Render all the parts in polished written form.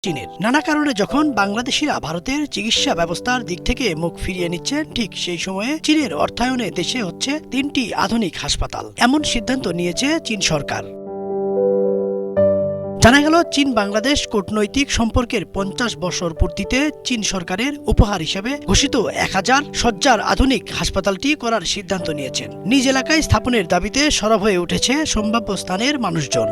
চীনের। নানা কারণে যখন বাংলাদেশিরা ভারতের চিকিৎসা ব্যবস্থার দিক থেকে মুখ ফিরিয়ে নিচ্ছেন, ঠিক সেই সময়ে চীনের অর্থায়নে দেশে হচ্ছে 3টি আধুনিক হাসপাতাল। এমন সিদ্ধান্ত নিয়েছে চীন সরকার। জানা গেল, চীন বাংলাদেশ কূটনৈতিক সম্পর্কের 50 বছর পূর্তিতে চীন সরকারের উপহার হিসেবে ঘোষিত 1000 শয্যার আধুনিক হাসপাতালটি করার সিদ্ধান্ত নিয়েছেন। নিজ এলাকায় স্থাপনের দাবিতে সরব হয়ে উঠেছে সম্ভাব্য স্থানের মানুষজন।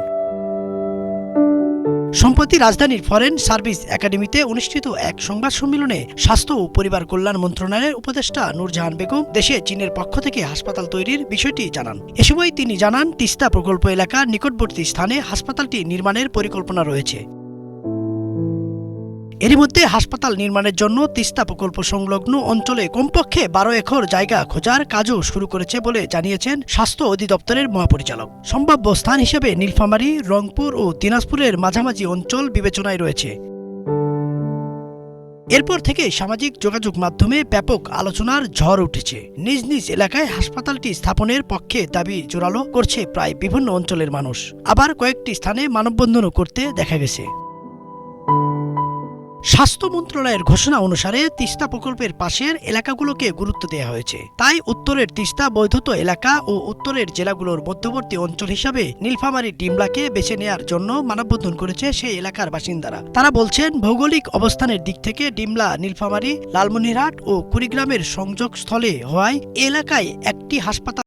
সম্প্রতি রাজধানীর ফরেন সার্ভিস একাডেমিতে অনুষ্ঠিত এক সংবাদ সম্মেলনে স্বাস্থ্য ও পরিবার কল্যাণ মন্ত্রণালয়ের উপদেষ্টা নূরজাহান বেগম দেশে চীনের পক্ষ থেকে হাসপাতাল তৈরির বিষয়টি জানান। এ সময় তিনি জানান, তিস্তা প্রকল্প এলাকার নিকটবর্তী স্থানে হাসপাতালটি নির্মাণের পরিকল্পনা রয়েছে। এরই মধ্যে হাসপাতাল নির্মাণের জন্য তিস্তা প্রকল্প সংলগ্ন অঞ্চলে কমপক্ষে 12 একর জায়গা খোঁজার কাজও শুরু করেছে বলে জানিয়েছেন স্বাস্থ্য অধিদপ্তরের মহাপরিচালক। সম্ভাব্য স্থান হিসেবে নীলফামারী, রংপুর ও দিনাজপুরের মাঝামাঝি অঞ্চল বিবেচনায় রয়েছে। এরপর থেকে সামাজিক যোগাযোগ মাধ্যমে ব্যাপক আলোচনার ঝড় উঠেছে। নিজ নিজ এলাকায় হাসপাতালটি স্থাপনের পক্ষে দাবি জোরালো করছে প্রায় বিভিন্ন অঞ্চলের মানুষ। আবার কয়েকটি স্থানে মানববন্ধনও করতে দেখা গেছে। স্বাস্থ্য মন্ত্রণালয়ের ঘোষণা অনুসারে তিস্তা প্রকল্পের পাশের এলাকাগুলোকে গুরুত্ব দেওয়া হয়েছে। তাই উত্তরের তিস্তা বৈধত এলাকা ও উত্তরের জেলাগুলোর মধ্যবর্তী অঞ্চল হিসাবে নীলফামারী ডিমলাকে বেছে নেয়ার জন্য মানববন্ধন করেছে সেই এলাকার বাসিন্দারা। তারা বলছেন, ভৌগোলিক অবস্থানের দিক থেকে ডিমলা, নীলফামারী, লালমনিরহাট ও কুড়িগ্রামের সংযোগস্থলে হওয়ায় এলাকায় একটি হাসপাতাল